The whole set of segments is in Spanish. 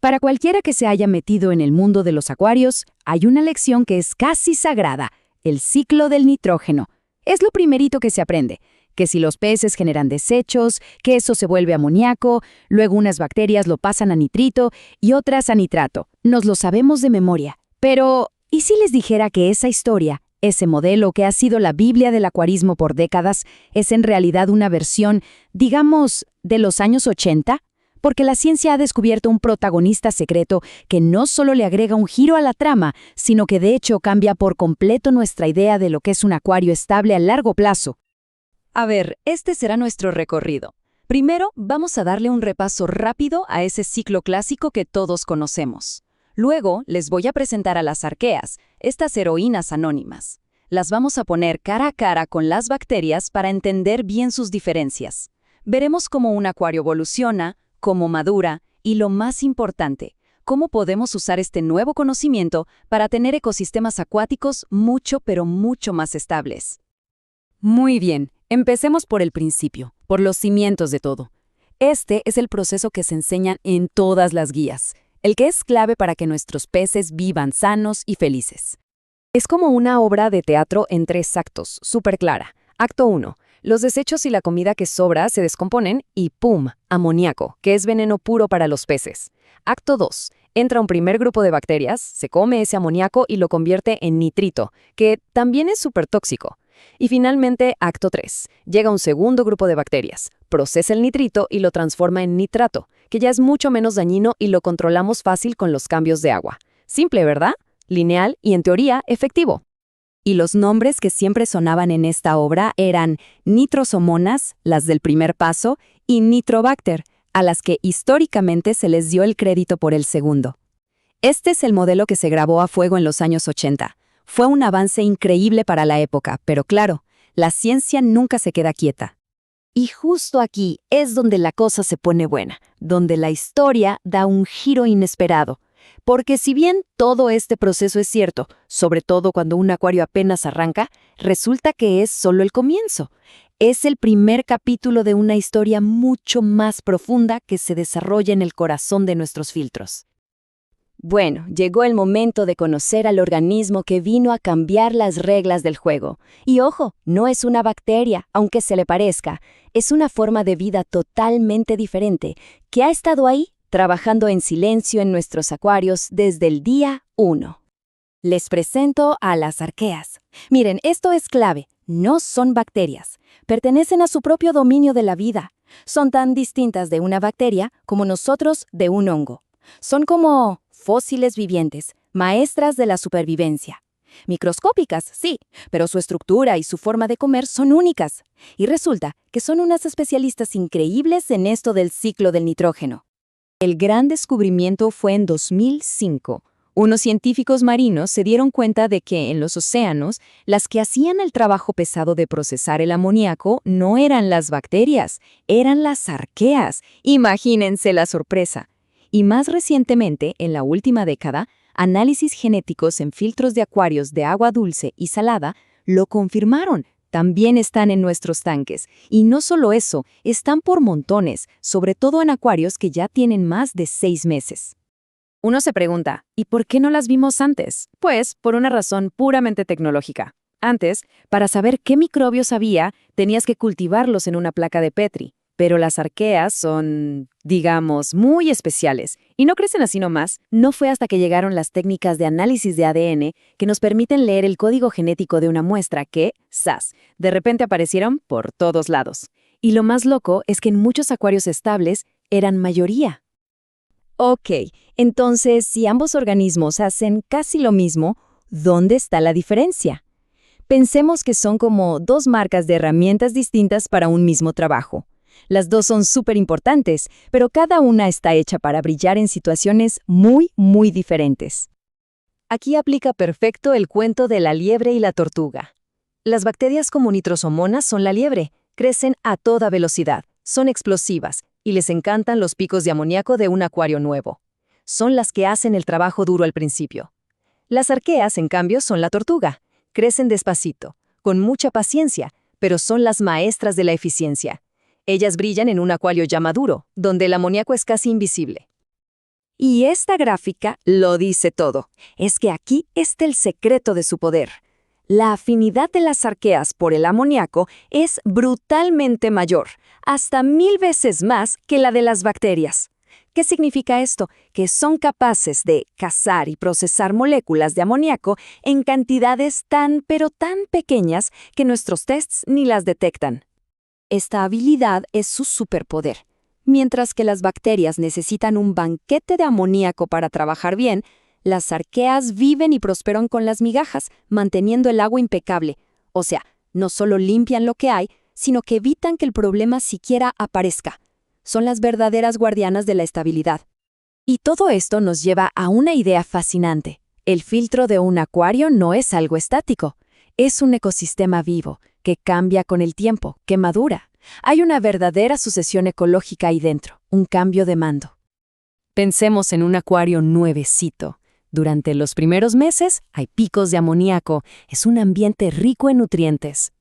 Para cualquiera que se haya metido en el mundo de los acuarios, hay una lección que es casi sagrada: el ciclo del nitrógeno. Es lo primerito que se aprende, que si los peces generan desechos, que eso se vuelve amoníaco, luego unas bacterias lo pasan a nitrito y otras a nitrato. Nos lo sabemos de memoria. Pero, ¿y si les dijera que esa historia, ese modelo que ha sido la Biblia del acuarismo por décadas, es en realidad una versión, digamos, de los años 80? Porque la ciencia ha descubierto un protagonista secreto que no solo le agrega un giro a la trama, sino que de hecho cambia por completo nuestra idea de lo que es un acuario estable a largo plazo. A ver, este será nuestro recorrido. Primero, vamos a darle un repaso rápido a ese ciclo clásico que todos conocemos. Luego, les voy a presentar a las arqueas, estas heroínas anónimas. Las vamos a poner cara a cara con las bacterias para entender bien sus diferencias. Veremos cómo un acuario evoluciona, cómo madura y, lo más importante, cómo podemos usar este nuevo conocimiento para tener ecosistemas acuáticos mucho, pero mucho más estables. Muy bien, empecemos por el principio, por los cimientos de todo. Este es el proceso que se enseña en todas las guías, el que es clave para que nuestros peces vivan sanos y felices. Es como una obra de teatro en 3 actos, súper clara. Acto 1. Los desechos y la comida que sobra se descomponen y ¡pum!, amoníaco, que es veneno puro para los peces. Acto 2. Entra un primer grupo de bacterias, se come ese amoníaco y lo convierte en nitrito, que también es súper tóxico. Y finalmente, acto 3. Llega un segundo grupo de bacterias, procesa el nitrito y lo transforma en nitrato, que ya es mucho menos dañino y lo controlamos fácil con los cambios de agua. Simple, ¿verdad? Lineal y, en teoría, efectivo. Y los nombres que siempre sonaban en esta obra eran Nitrosomonas, las del primer paso, y Nitrobacter, a las que históricamente se les dio el crédito por el segundo. Este es el modelo que se grabó a fuego en los años 80. Fue un avance increíble para la época, pero claro, la ciencia nunca se queda quieta. Y justo aquí es donde la cosa se pone buena, donde la historia da un giro inesperado. Porque si bien todo este proceso es cierto, sobre todo cuando un acuario apenas arranca, resulta que es solo el comienzo. Es el primer capítulo de una historia mucho más profunda que se desarrolla en el corazón de nuestros filtros. Bueno, llegó el momento de conocer al organismo que vino a cambiar las reglas del juego. Y ojo, no es una bacteria, aunque se le parezca. Es una forma de vida totalmente diferente, que ha estado ahí, trabajando en silencio en nuestros acuarios desde el día 1. Les presento a las arqueas. Miren, esto es clave. No son bacterias. Pertenecen a su propio dominio de la vida. Son tan distintas de una bacteria como nosotros de un hongo. Son como fósiles vivientes, maestras de la supervivencia. Microscópicas, sí, pero su estructura y su forma de comer son únicas. Y resulta que son unas especialistas increíbles en esto del ciclo del nitrógeno. El gran descubrimiento fue en 2005. Unos científicos marinos se dieron cuenta de que en los océanos, las que hacían el trabajo pesado de procesar el amoníaco no eran las bacterias, eran las arqueas. Imagínense la sorpresa. Y más recientemente, en la última década, análisis genéticos en filtros de acuarios de agua dulce y salada lo confirmaron. También están en nuestros tanques. Y no solo eso, están por montones, sobre todo en acuarios que ya tienen más de 6 meses. Uno se pregunta, ¿y por qué no las vimos antes? Pues por una razón puramente tecnológica. Antes, para saber qué microbios había, tenías que cultivarlos en una placa de Petri. Pero las arqueas son, digamos, muy especiales y no crecen así nomás. No fue hasta que llegaron las técnicas de análisis de ADN que nos permiten leer el código genético de una muestra que, ¡zas!, de repente aparecieron por todos lados. Y lo más loco es que en muchos acuarios estables eran mayoría. Ok, entonces si ambos organismos hacen casi lo mismo, ¿dónde está la diferencia? Pensemos que son como 2 marcas de herramientas distintas para un mismo trabajo. Las 2 son súper importantes, pero cada una está hecha para brillar en situaciones muy, muy diferentes. Aquí aplica perfecto el cuento de la liebre y la tortuga. Las bacterias como nitrosomonas son la liebre, crecen a toda velocidad, son explosivas y les encantan los picos de amoníaco de un acuario nuevo. Son las que hacen el trabajo duro al principio. Las arqueas, en cambio, son la tortuga. Crecen despacito, con mucha paciencia, pero son las maestras de la eficiencia. Ellas brillan en un acuario ya maduro, donde el amoníaco es casi invisible. Y esta gráfica lo dice todo. Es que aquí está el secreto de su poder. La afinidad de las arqueas por el amoníaco es brutalmente mayor, hasta 1000 veces más que la de las bacterias. ¿Qué significa esto? Que son capaces de cazar y procesar moléculas de amoníaco en cantidades tan pero tan pequeñas que nuestros tests ni las detectan. Esta habilidad es su superpoder. Mientras que las bacterias necesitan un banquete de amoníaco para trabajar bien, las arqueas viven y prosperan con las migajas, manteniendo el agua impecable. O sea, no solo limpian lo que hay, sino que evitan que el problema siquiera aparezca. Son las verdaderas guardianas de la estabilidad. Y todo esto nos lleva a una idea fascinante. El filtro de un acuario no es algo estático. Es un ecosistema vivo, que cambia con el tiempo, que madura. Hay una verdadera sucesión ecológica ahí dentro, un cambio de mando. Pensemos en un acuario nuevecito. Durante los primeros meses hay picos de amoníaco, es un ambiente rico en nutrientes.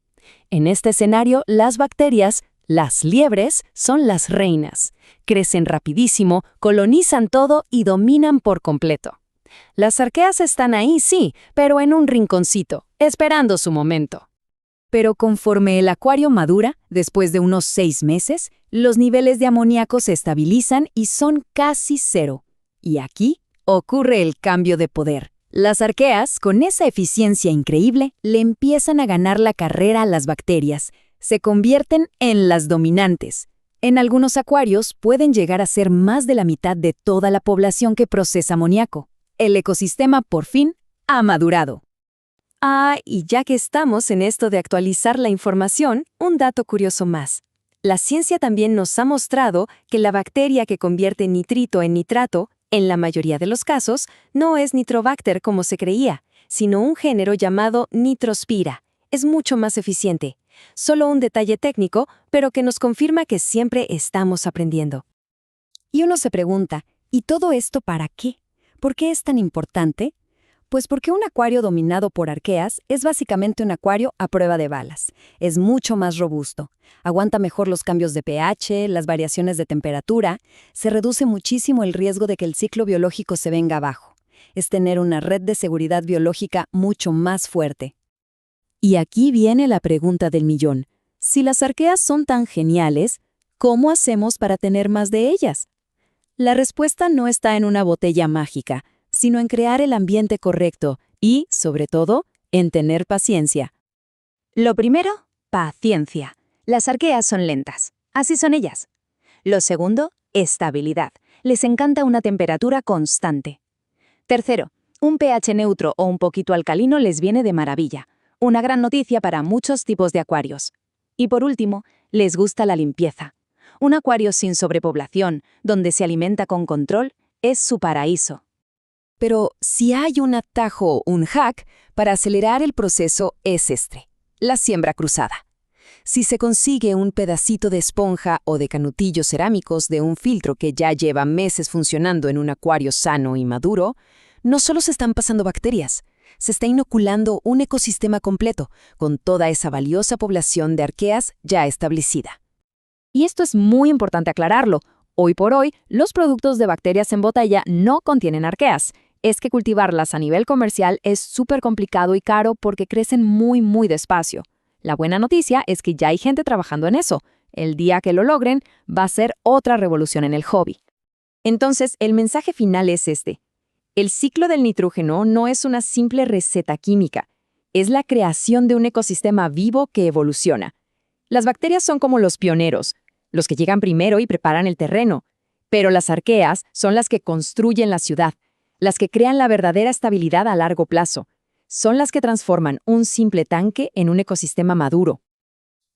En este escenario, las bacterias, las liebres, son las reinas. Crecen rapidísimo, colonizan todo y dominan por completo. Las arqueas están ahí, sí, pero en un rinconcito, esperando su momento. Pero conforme el acuario madura, después de unos 6 meses, los niveles de amoníaco se estabilizan y son casi cero. Y aquí ocurre el cambio de poder. Las arqueas, con esa eficiencia increíble, le empiezan a ganar la carrera a las bacterias. Se convierten en las dominantes. En algunos acuarios pueden llegar a ser más de la mitad de toda la población que procesa amoníaco. El ecosistema, por fin, ha madurado. Y ya que estamos en esto de actualizar la información, un dato curioso más. La ciencia también nos ha mostrado que la bacteria que convierte nitrito en nitrato, en la mayoría de los casos, no es Nitrobacter como se creía, sino un género llamado Nitrospira. Es mucho más eficiente. Solo un detalle técnico, pero que nos confirma que siempre estamos aprendiendo. Y uno se pregunta, ¿y todo esto para qué? ¿Por qué es tan importante? Pues porque un acuario dominado por arqueas es básicamente un acuario a prueba de balas. Es mucho más robusto. Aguanta mejor los cambios de pH, las variaciones de temperatura. Se reduce muchísimo el riesgo de que el ciclo biológico se venga abajo. Es tener una red de seguridad biológica mucho más fuerte. Y aquí viene la pregunta del millón. Si las arqueas son tan geniales, ¿cómo hacemos para tener más de ellas? La respuesta no está en una botella mágica, sino en crear el ambiente correcto y, sobre todo, en tener paciencia. Lo primero, paciencia. Las arqueas son lentas. Así son ellas. Lo segundo, estabilidad. Les encanta una temperatura constante. Tercero, un pH neutro o un poquito alcalino les viene de maravilla. Una gran noticia para muchos tipos de acuarios. Y por último, les gusta la limpieza. Un acuario sin sobrepoblación, donde se alimenta con control, es su paraíso. Pero si hay un atajo, un hack, para acelerar el proceso es la siembra cruzada. Si se consigue un pedacito de esponja o de canutillos cerámicos de un filtro que ya lleva meses funcionando en un acuario sano y maduro, no solo se están pasando bacterias, se está inoculando un ecosistema completo, con toda esa valiosa población de arqueas ya establecida. Y esto es muy importante aclararlo. Hoy por hoy, los productos de bacterias en botella no contienen arqueas. Es que cultivarlas a nivel comercial es súper complicado y caro porque crecen muy despacio. La buena noticia es que ya hay gente trabajando en eso. El día que lo logren, va a ser otra revolución en el hobby. Entonces, el mensaje final es este. El ciclo del nitrógeno no es una simple receta química. Es la creación de un ecosistema vivo que evoluciona. Las bacterias son como los pioneros, los que llegan primero y preparan el terreno. Pero las arqueas son las que construyen la ciudad, las que crean la verdadera estabilidad a largo plazo. Son las que transforman un simple tanque en un ecosistema maduro.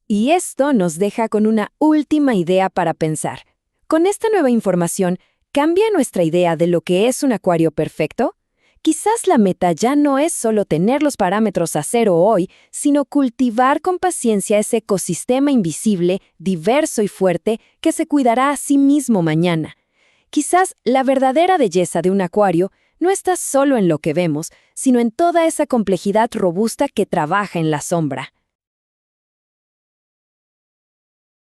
Y esto nos deja con una última idea para pensar. Con esta nueva información, ¿cambia nuestra idea de lo que es un acuario perfecto? Quizás la meta ya no es solo tener los parámetros a cero hoy, sino cultivar con paciencia ese ecosistema invisible, diverso y fuerte, que se cuidará a sí mismo mañana. Quizás la verdadera belleza de un acuario no está solo en lo que vemos, sino en toda esa complejidad robusta que trabaja en la sombra.